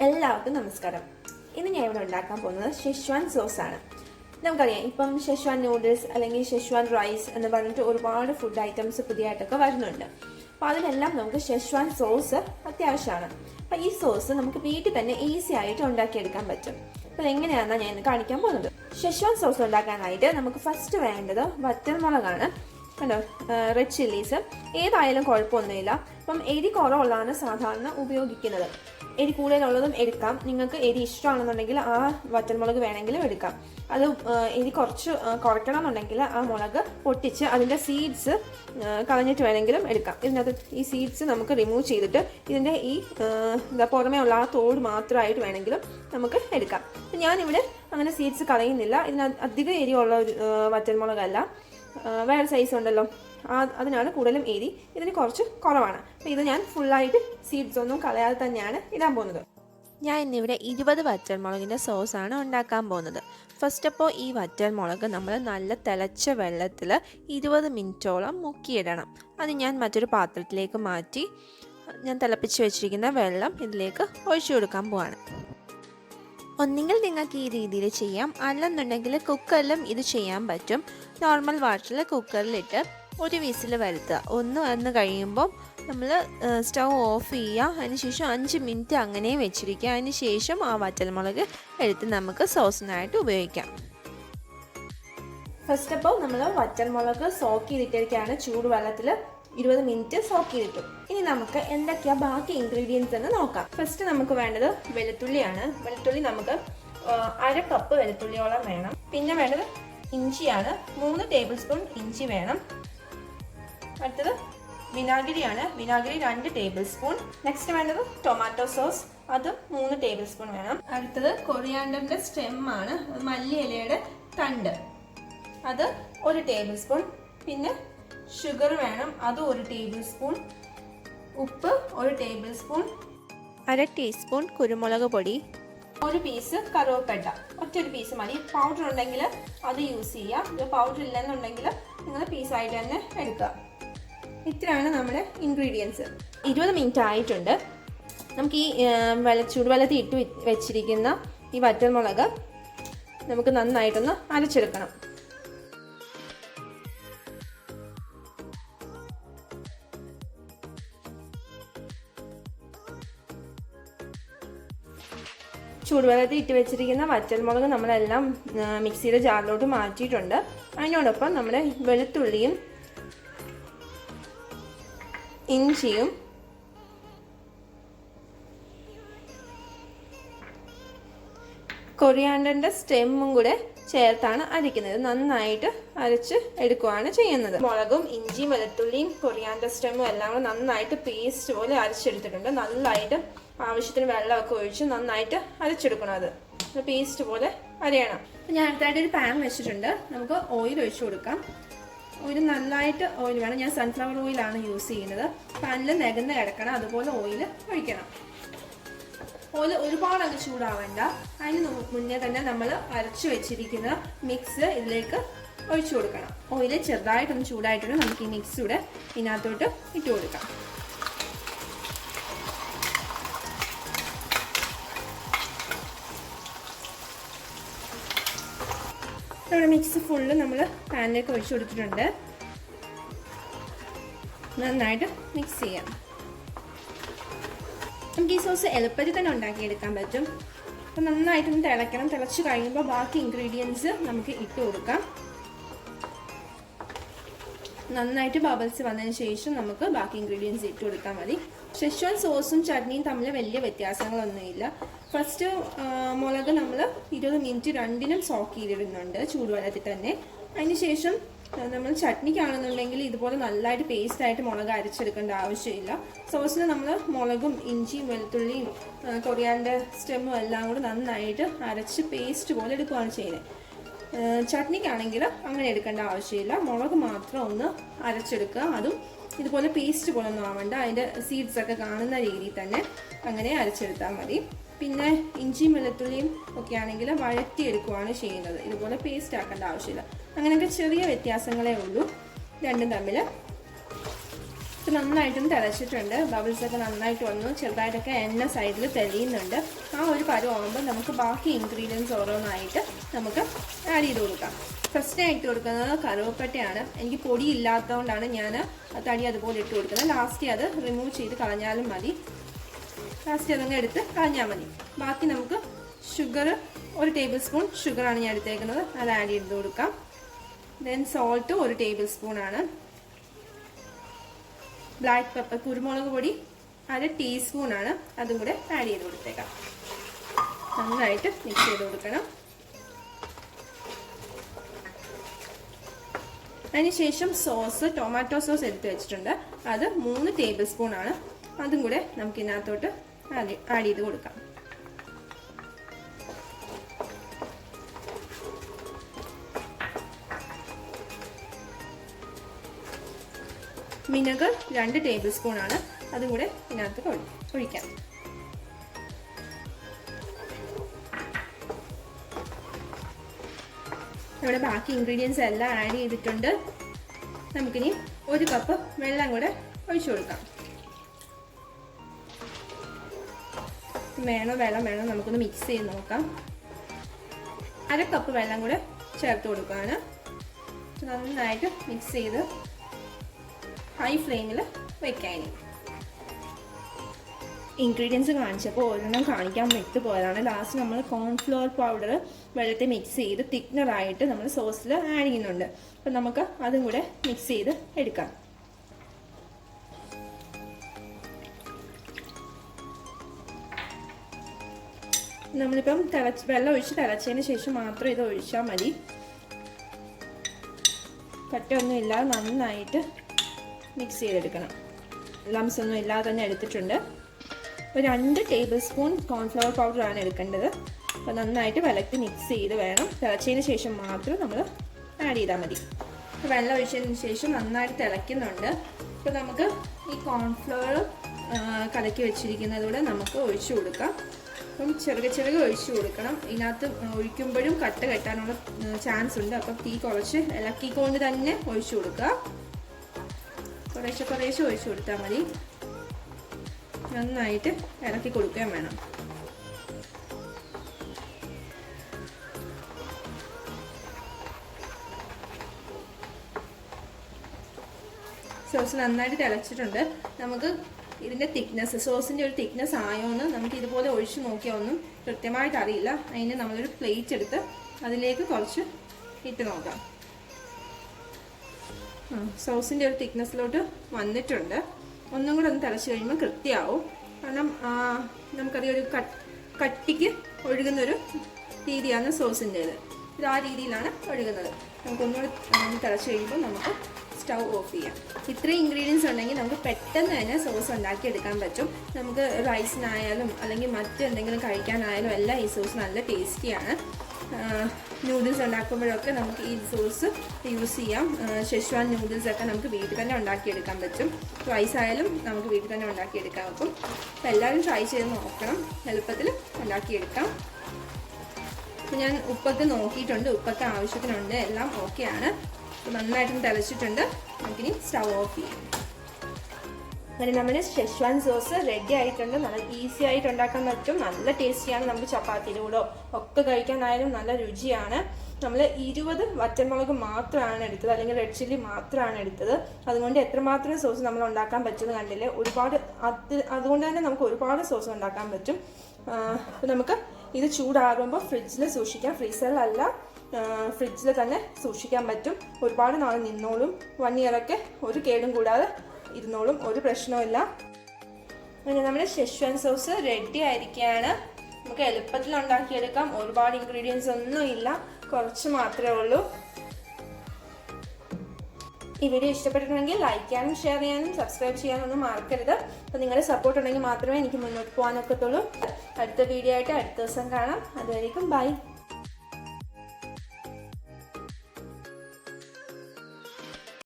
എല്ലാവർക്കും നമസ്കാരം. ഇന്ന് ഞാൻ ഇവിടെ ഉണ്ടാക്കാൻ പോകുന്നത് ഷെസ്വാൻ സോസ് ആണ്. നമുക്കറിയാം, ഇപ്പം ഷെസ്വാൻ നൂഡിൽസ് അല്ലെങ്കിൽ ഷെസ്വാൻ റൈസ് എന്ന് പറഞ്ഞിട്ട് ഒരുപാട് ഫുഡ് ഐറ്റംസ് പുതിയതായിട്ടൊക്കെ വരുന്നുണ്ട്. അപ്പോൾ അതിലെല്ലാം നമുക്ക് ഷെസ്വാൻ സോസ് അത്യാവശ്യമാണ്. അപ്പോൾ ഈ സോസ് നമുക്ക് വീട്ടിൽ തന്നെ ഈസി ആയിട്ട് ഉണ്ടാക്കിയെടുക്കാൻ പറ്റും. അപ്പോൾ എങ്ങനെയാണെന്നാണ് ഞാൻ ഇന്ന് കാണിക്കാൻ പോകുന്നത്. ഷെസ്വാൻ സോസ് ഉണ്ടാക്കാനായിട്ട് നമുക്ക് ഫസ്റ്റ് വേണ്ടത് വറ്റൽമുളകാണ്. കണ്ടോ, റെഡ് ചില്ലീസ് ഏതായാലും കുഴപ്പമൊന്നുമില്ല. അപ്പം എരി കുറവുള്ളതാണ് സാധാരണ ഉപയോഗിക്കുന്നത്. എരി കൂടുതലുള്ളതും എടുക്കാം. നിങ്ങൾക്ക് എരി ഇഷ്ടമാണെന്നുണ്ടെങ്കിൽ ആ വറ്റൽമുളക് വേണമെങ്കിലും എടുക്കാം. അത് എരി കുറയ്ക്കണം എന്നുണ്ടെങ്കിൽ ആ മുളക് പൊട്ടിച്ച് അതിൻ്റെ സീഡ്സ് കളഞ്ഞിട്ട് വേണമെങ്കിലും എടുക്കാം. ഇതിനകത്ത് ഈ സീഡ്സ് നമുക്ക് റിമൂവ് ചെയ്തിട്ട് ഇതിൻ്റെ ഈ പുറമേ ഉള്ള ആ തോട് മാത്രമായിട്ട് വേണമെങ്കിലും നമുക്ക് എടുക്കാം. ഞാനിവിടെ അങ്ങനെ സീഡ്സ് കളയുന്നില്ല. അധികം എരിയുള്ള ഒരു വറ്റൽമുളകല്ല, വേറെ സൈസ് ഉണ്ടല്ലോ, അതിനാണ് കൂടുതലും എരി. ഇതിന് കുറച്ച് കുറവാണ്. അപ്പോൾ ഇത് ഞാൻ ഫുള്ളായിട്ട് സീഡ്സ് ഒന്നും കളയാതെ തന്നെയാണ് ഇടാൻ പോകുന്നത്. ഞാൻ ഇന്നിവിടെ 20 വറ്റൽമുളകിൻ്റെ സോസാണ് ഉണ്ടാക്കാൻ പോകുന്നത്. ഫസ്റ്റ് അപ്പോൾ ഈ വറ്റൽമുളക് നമ്മൾ നല്ല തിളച്ച വെള്ളത്തിൽ 20 മിനിറ്റോളം മുക്കിയിടണം. അത് ഞാൻ മറ്റൊരു പാത്രത്തിലേക്ക് മാറ്റി ഞാൻ തിളപ്പിച്ച് വെച്ചിരിക്കുന്ന വെള്ളം ഇതിലേക്ക് ഒഴിച്ചു കൊടുക്കാൻ പോവാണ്. ഒന്നെങ്കിൽ നിങ്ങൾക്ക് ഈ രീതിയിൽ ചെയ്യാം, അല്ലെന്നുണ്ടെങ്കിൽ കുക്കറിലും ഇത് ചെയ്യാൻ പറ്റും. നോർമൽ വാട്ടറിൽ കുക്കറിലിട്ട് ഒരു വിസിൽ വരുത്തുക. ഒന്ന് വന്ന് കഴിയുമ്പോൾ നമ്മൾ സ്റ്റൗ ഓഫ് ചെയ്യുക. അതിനുശേഷം 5 മിനിറ്റ് അങ്ങനെ വെച്ചിരിക്കുക. അതിനുശേഷം ആ വറ്റൽമുളക് എടുത്ത് നമുക്ക് സോസിനായിട്ട് ഉപയോഗിക്കാം. ഫസ്റ്റ് അപ്പോൾ നമ്മൾ വറ്റൽമുളക് സോക്ക് ചെയ്തിട്ടൊക്കെയാണ് ചൂടുവെള്ളത്തിൽ 20 മിനിറ്റ് സോക്ക് ചെയ്തിട്ടു. ഇനി നമുക്ക് എന്തൊക്കെയാ ബാക്കി ഇൻഗ്രീഡിയൻസ് എന്ന് നോക്കാം. ഫസ്റ്റ് നമുക്ക് വേണ്ടത് വെളുത്തുള്ളിയാണ്. വെളുത്തുള്ളി നമുക്ക് 1/2 കപ്പ് വെളുത്തുള്ളിയോളം വേണം. പിന്നെ വേണ്ടത് ഇഞ്ചിയാണ്. 3 ടേബിൾ സ്പൂൺ ഇഞ്ചി വേണം. അടുത്തത് വിനാഗിരിയാണ്. വിനാഗിരി 2 ടേബിൾ സ്പൂൺ. നെക്സ്റ്റ് വേണ്ടത് ടൊമാറ്റോ സോസ്, അത് 3 ടേബിൾ സ്പൂൺ വേണം. അടുത്തത് കൊറിയാണ്ടറിന്റെ സ്റ്റെം ആണ്, മല്ലി ഇലയുടെ തണ്ട്, അത് 1 ടേബിൾ സ്പൂൺ. പിന്നെ ഷുഗർ വേണം, അത് 1 ടേബിൾ സ്പൂൺ. ഉപ്പ് 1 ടേബിൾ സ്പൂൺ. 1/2 ടീസ്പൂൺ കുരുമുളക് പൊടി. 1 പീസ് കറുവപ്പട്ട, ഒറ്റൊരു പീസ് മതി. പൗഡർ ഉണ്ടെങ്കിൽ അത് യൂസ് ചെയ്യുക. ഇത് പൗഡർ ഇല്ലെന്നുണ്ടെങ്കിൽ നിങ്ങൾ പീസായിട്ട് തന്നെ എടുക്കുക. ഇത്രയാണ് നമ്മുടെ ഇൻഗ്രീഡിയൻസ്. 20 മിനിറ്റ് ആയിട്ടുണ്ട്. നമുക്ക് ഈ ചൂടുവെള്ളത്തിൽ ഇട്ട് വെച്ചിരിക്കുന്ന ഈ വറ്റൽമുളക് നമുക്ക് നന്നായിട്ടൊന്ന് അരച്ചെടുക്കണം. ചൂടുവെള്ളത്തിൽ ഇട്ട് വെച്ചിരിക്കുന്ന വറ്റൽമുളക് നമ്മളെല്ലാം മിക്സിയുടെ ജാറിലോട്ട് മാറ്റിയിട്ടുണ്ട്. അതിനോടൊപ്പം നമ്മുടെ വെളുത്തുള്ളിയും ഇഞ്ചിയും കൊറിയാണ്ടറിന്റെ സ്റ്റെമ്മും കൂടെ ചേർത്താണ് അരയ്ക്കുന്നത്. നന്നായിട്ട് അരച്ച് എടുക്കുകയാണ് ചെയ്യുന്നത്. മുളകും ഇഞ്ചിയും വെളുത്തുള്ളിയും കൊറിയാണ്ടർ സ്റ്റെമ്മും എല്ലാം കൂടെ നന്നായിട്ട് പേസ്റ്റ് പോലെ അരച്ചെടുത്തിട്ടുണ്ട്. നന്നായിട്ട് ആവശ്യത്തിന് വെള്ളമൊക്കെ ഒഴിച്ച് നന്നായിട്ട് അരച്ചെടുക്കണം. അത് പേസ്റ്റ് പോലെ അരയണം. ഞാൻ അടുത്തായിട്ട് ഒരു പാൻ വെച്ചിട്ടുണ്ട്. നമുക്ക് ഓയിൽ ഒഴിച്ചു കൊടുക്കാം. ഓയിൽ നന്നായിട്ട് ഓയിൽ വേണം. ഞാൻ സൺഫ്ലവർ ഓയിലാണ് യൂസ് ചെയ്യുന്നത്. പാനിൽ നികന്ന് കിടക്കണം, അതുപോലെ ഓയിൽ ഒഴിക്കണം. ഓയിൽ ഒരുപാട് അങ്ങ് ചൂടാവണ്ട. അതിന് മുന്നേ തന്നെ നമ്മൾ അരച്ചു വെച്ചിരിക്കുന്ന മിക്സ് ഇതിലേക്ക് ഒഴിച്ചു കൊടുക്കണം. ഓയിൽ ചെറുതായിട്ടൊന്ന് ചൂടായിട്ടുണ്ട്. നമുക്ക് ഈ മിക്സ് കൂടെ ഇതിനകത്തോട്ട് ഇട്ട് കൊടുക്കാം. നമ്മുടെ മിക്സ് ഫുള്ള് നമ്മൾ പാനിലേക്ക് ഒഴിച്ചു കൊടുത്തിട്ടുണ്ട്. നന്നായിട്ട് മിക്സ് ചെയ്യാം. നമുക്ക് ഈ സോസ് എളുപ്പത്തിൽ തന്നെ ഉണ്ടാക്കിയെടുക്കാൻ പറ്റും. അപ്പം നന്നായിട്ടൊന്ന് തിളയ്ക്കണം. തിളച്ച് കഴിയുമ്പോൾ ബാക്കി ഇൻഗ്രീഡിയൻസ് നമുക്ക് ഇട്ട് കൊടുക്കാം. നന്നായിട്ട് ബബിൾസ് വന്നതിന് ശേഷം നമുക്ക് ബാക്കി ഇൻഗ്രീഡിയൻസ് ഇട്ട് കൊടുത്താൽ മതി. ഷെസ്വാൻ സോസും ചട്നിയും തമ്മിൽ വലിയ വ്യത്യാസങ്ങളൊന്നുമില്ല. ഫസ്റ്റ് മുളക് നമ്മൾ 20 മിനിറ്റ് രണ്ടിനും സോക്ക് ചെയ്തിടുന്നുണ്ട് ചൂടുവെള്ളത്തിൽ തന്നെ. അതിനുശേഷം നമ്മൾ ചട്നിക്കാണെന്നുണ്ടെങ്കിൽ ഇതുപോലെ നല്ലതായിട്ട് പേസ്റ്റായിട്ട് മുളക് അരച്ചെടുക്കേണ്ട ആവശ്യമില്ല. സോസിന് നമ്മൾ മുളകും ഇഞ്ചിയും വെളുത്തുള്ളിയും കൊറിയാണ്ടർ സ്റ്റെമ്മും എല്ലാം കൂടെ നന്നായിട്ട് അരച്ച് പേസ്റ്റ് പോലെ എടുക്കുകയാണ് ചെയ്യുന്നത്. ചട്നിക്കാണെങ്കിൽ അങ്ങനെ എടുക്കേണ്ട ആവശ്യമില്ല. മുളക് മാത്രം ഒന്ന് അരച്ചെടുക്കുക. അതും ഇതുപോലെ പേസ്റ്റ് പോലെ ഒന്നും ആവണ്ട. അതിൻ്റെ സീഡ്സൊക്കെ കാണുന്ന രീതിയിൽ തന്നെ അങ്ങനെ അരച്ചെടുത്താൽ മതി. പിന്നെ ഇഞ്ചിയും വെളുത്തുള്ളിയും ഒക്കെ ആണെങ്കിൽ വഴറ്റിയെടുക്കുകയാണ് ചെയ്യുന്നത്. ഇതുപോലെ പേസ്റ്റ് ആക്കേണ്ട ആവശ്യമില്ല. അങ്ങനെയൊക്കെ ചെറിയ വ്യത്യാസങ്ങളേ ഉള്ളൂ രണ്ടും തമ്മിൽ. ഇപ്പം നന്നായിട്ടൊന്ന് തിളച്ചിട്ടുണ്ട്. ബബിൾസൊക്കെ നന്നായിട്ട് വന്നു. ചെറുതായിട്ടൊക്കെ എണ്ണ സൈഡിൽ തെളിയുന്നുണ്ട്. ആ ഒരു പരുവാകുമ്പോൾ നമുക്ക് ബാക്കി ഇൻഗ്രീഡിയൻസ് ഓരോന്നായിട്ട് നമുക്ക് ആഡ് ചെയ്ത് കൊടുക്കാം. ഫസ്റ്റ് ഇട്ട് കൊടുക്കുന്നത് കറുവപ്പട്ടയാണ്. എനിക്ക് പൊടി ഇല്ലാത്തതുകൊണ്ടാണ് ഞാൻ തടി അതുപോലെ ഇട്ട് കൊടുക്കുന്നത്. ലാസ്റ്റ് അത് റിമൂവ് ചെയ്ത് കളഞ്ഞാലും മതി. ലാസ്റ്റ് അതങ്ങ് എടുത്ത് കളഞ്ഞാൽ മതി. ബാക്കി നമുക്ക് ഷുഗർ, 1 ടേബിൾ സ്പൂൺ ഷുഗറാണ് ഞാൻ എടുത്തേക്കുന്നത്. അത് ആഡ് ചെയ്ത് കൊടുക്കാം. ദെൻ സോൾട്ട് 1 ടേബിൾ സ്പൂണാണ്. ബ്ലാക്ക് പെപ്പർ, കുരുമുളക് പൊടി 1/2 ടീസ്പൂണാണ്. അതും കൂടെ ആഡ് ചെയ്ത് കൊടുത്തേക്കാം. നന്നായിട്ട് മിക്സ് ചെയ്ത് കൊടുക്കണം. അതിനുശേഷം സോസ്, ടൊമാറ്റോ സോസ് എടുത്ത് വെച്ചിട്ടുണ്ട്. അത് 3 ടേബിൾ സ്പൂണാണ്. അതും കൂടെ നമുക്ക് ഇതിനകത്തോട്ട് ആഡ് ചെയ്ത് കൊടുക്കാം. വിനെഗർ 2 ടേബിൾ സ്പൂണാണ്. അതും കൂടെ ഇതിനകത്ത് ഒഴിക്കാം. നമ്മുടെ ബാക്കി ഇൻഗ്രീഡിയൻസ് എല്ലാം ആഡ് ചെയ്തിട്ടുണ്ട്. നമുക്കിനി 1 കപ്പ് വെള്ളം കൂടെ ഒഴിച്ചു കൊടുക്കാം. വെള്ളം വേണോ നമുക്കൊന്ന് മിക്സ് ചെയ്ത് നോക്കാം. 1/2 കപ്പ് വെള്ളം കൂടെ ചേർത്ത് കൊടുക്കുകയാണ്. നന്നായിട്ട് മിക്സ് ചെയ്ത് ഹൈ ഫ്ലെയിമിൽ വെക്കാൻ. ഇൻഗ്രീഡിയൻസ് കാണിച്ചപ്പോൾ ഒരെണ്ണം കാണിക്കാൻ വിട്ടു പോയതാണ്. ലാസ്റ്റ് നമ്മൾ കോൺഫ്ലവർ പൗഡർ വെള്ളത്തിൽ മിക്സ് ചെയ്ത് തിക്നറായിട്ട് നമ്മൾ സോസിൽ ആഡ് ചെയ്യുന്നുണ്ട്. അപ്പം നമുക്ക് അതും കൂടെ മിക്സ് ചെയ്ത് എടുക്കാം. നമ്മളിപ്പം വെള്ളം ഒഴിച്ച് തിളച്ചതിന് ശേഷം മാത്രം ഇത് ഒഴിച്ചാൽ മതി. കട്ടയൊന്നും ഇല്ലാതെ നന്നായിട്ട് മിക്സ് ചെയ്തെടുക്കണം. ലംസ് ഒന്നും ഇല്ലാതെ തന്നെ എടുത്തിട്ടുണ്ട്. 2 ടേബിൾ സ്പൂൺ കോൺഫ്ലവർ പൗഡറാണ് എടുക്കേണ്ടത്. അപ്പോൾ നന്നായിട്ട് വിലക്ക് മിക്സ് ചെയ്ത് വേണം. തിളച്ചതിന് ശേഷം മാത്രം നമ്മൾ ആഡ് ചെയ്താൽ മതി. വെള്ളം ഒഴിച്ചതിന് ശേഷം നന്നായിട്ട് തിളയ്ക്കുന്നുണ്ട്. അപ്പോൾ നമുക്ക് ഈ കോൺഫ്ലവർ കലക്കി വെച്ചിരിക്കുന്നതൂടെ നമുക്ക് ഒഴിച്ചു കൊടുക്കാം. അപ്പം ചെറുകെ ഒഴിച്ചു കൊടുക്കണം. ഇതിനകത്ത് ഒഴിക്കുമ്പോഴും കട്ട കെട്ടാനുള്ള ചാൻസ് ഉണ്ട്. അപ്പം തീ കുറച്ച് ഇളക്കിക്കൊണ്ട് തന്നെ ഒഴിച്ചു കൊടുക്കുക. കുറേശ്ശെ ഒഴിച്ചു കൊടുത്താൽ മതി. നന്നായിട്ട് ഇളക്കി കൊടുക്കുകയും വേണം. സോസ് നന്നായിട്ട് തിളച്ചിട്ടുണ്ട്. നമുക്ക് ഇതിൻ്റെ തിക്നെസ്, സോസിൻ്റെ ഒരു തിക്നെസ് ആയോന്ന് നമുക്ക് ഇതുപോലെ ഒഴിച്ച് നോക്കിയാൽ ഒന്നും കൃത്യമായിട്ട് അറിയില്ല. അതിന് നമ്മളൊരു പ്ലേറ്റ് എടുത്ത് അതിലേക്ക് കുറച്ച് ഇട്ട് നോക്കാം. സോസിൻ്റെ ഒരു തിക്നെസ്സിലോട്ട് വന്നിട്ടുണ്ട്. ഒന്നും കൂടെ ഒന്ന് തിളച്ച് കഴിയുമ്പോൾ കൃത്യമാവും. കാരണം നമുക്കറിയാം ഒരു കട്ടിക്ക് ഒഴുകുന്നൊരു രീതിയാണ് സോസിൻ്റേത്. ഇത് ആ രീതിയിലാണ് ഒഴുകുന്നത്. നമുക്കൊന്നുകൂടെ തിളച്ച് കഴിയുമ്പോൾ നമുക്ക് സ്റ്റൗ ഓഫ് ചെയ്യാം. ഇത്രയും ഇൻഗ്രീഡിയൻസ് ഉണ്ടെങ്കിൽ നമുക്ക് പെട്ടെന്ന് തന്നെ സോസ് ഉണ്ടാക്കിയെടുക്കാൻ പറ്റും. നമുക്ക് റൈസിനായാലും അല്ലെങ്കിൽ മറ്റെന്തെങ്കിലും കഴിക്കാനായാലും എല്ലാം ഈ സോസ് നല്ല ടേസ്റ്റിയാണ്. നൂഡിൽസ് ഉണ്ടാക്കുമ്പോഴൊക്കെ നമുക്ക് ഈ സോസ് യൂസ് ചെയ്യാം. ഷെസ്വാൻ നൂഡിൽസൊക്കെ നമുക്ക് വീട്ടിൽ തന്നെ ഉണ്ടാക്കിയെടുക്കാൻ പറ്റും. റൈസ് ആയാലും നമുക്ക് വീട്ടിൽ തന്നെ ഉണ്ടാക്കിയെടുക്കാൻ പറ്റും. അപ്പോൾ എല്ലാവരും ട്രൈ ചെയ്ത് നോക്കണം. എളുപ്പത്തിൽ ഉണ്ടാക്കിയെടുക്കാം. അപ്പോൾ ഞാൻ ഉപ്പൊക്കെ നോക്കിയിട്ടുണ്ട്. ഉപ്പൊക്കെ ആവശ്യത്തിനുണ്ട്. എല്ലാം ഓക്കെയാണ്. നന്നായിട്ടും തിളച്ചിട്ടുണ്ട്. നമുക്കിനി സ്റ്റൗ ഓഫ് ചെയ്യാം. അങ്ങനെ നമ്മുടെ ഷെസ്വാൻ സോസ് റെഡി ആയിട്ടുണ്ട്. നല്ല ഈസി ആയിട്ട് ഉണ്ടാക്കാൻ പറ്റും. നല്ല ടേസ്റ്റിയാണ്. നമുക്ക് ചപ്പാത്തിയുടെ കൂടെ ഒക്കെ കഴിക്കാനായാലും നല്ല രുചിയാണ്. നമ്മൾ 20 വറ്റൽമുളക് മാത്രമാണ് എടുത്തത്, അല്ലെങ്കിൽ റെഡ് ചില്ലി മാത്രമാണ് എടുത്തത്. അതുകൊണ്ട് എത്രമാത്രം സോസ് നമ്മൾ ഉണ്ടാക്കാൻ പറ്റുമെന്ന് കണ്ടില്ലേ. അതുകൊണ്ട് തന്നെ നമുക്ക് ഒരുപാട് സോസ് ഉണ്ടാക്കാൻ പറ്റും. നമുക്ക് ഇത് ചൂടാകുമ്പോൾ ഫ്രിഡ്ജിൽ സൂക്ഷിക്കാം. ഫ്രീസറിലല്ല, ഫ്രിഡ്ജിൽ തന്നെ സൂക്ഷിക്കാൻ പറ്റും. ഒരുപാട് നാൾ നിന്നോളും. 1 ഇയറൊക്കെ ഒരു കേടും കൂടാതെ ഇരുന്നോളും. ഒരു പ്രശ്നവുമില്ല. അങ്ങനെ നമ്മുടെ ഷെസ്വാൻ സോസ് റെഡി ആയിരിക്കുകയാണ്. നമുക്ക് എളുപ്പത്തിൽ ഉണ്ടാക്കിയെടുക്കാം. ഒരുപാട് ഇൻഗ്രീഡിയൻസ് ഒന്നും ഇല്ല, കുറച്ച് മാത്രമേ ഉള്ളൂ. ഈ വീഡിയോ ഇഷ്ടപ്പെട്ടിട്ടുണ്ടെങ്കിൽ ലൈക്ക് ചെയ്യാനും ഷെയർ ചെയ്യാനും സബ്സ്ക്രൈബ് ചെയ്യാനൊന്നും മറക്കരുത്. അപ്പോൾ നിങ്ങളുടെ സപ്പോർട്ട് ഉണ്ടെങ്കിൽ മാത്രമേ എനിക്ക് മുന്നോട്ട് പോകാനൊക്കത്തുള്ളൂ. അടുത്ത വീഡിയോ ആയിട്ട് അടുത്ത ദിവസം കാണാം. അതുവരേക്കും ബൈ.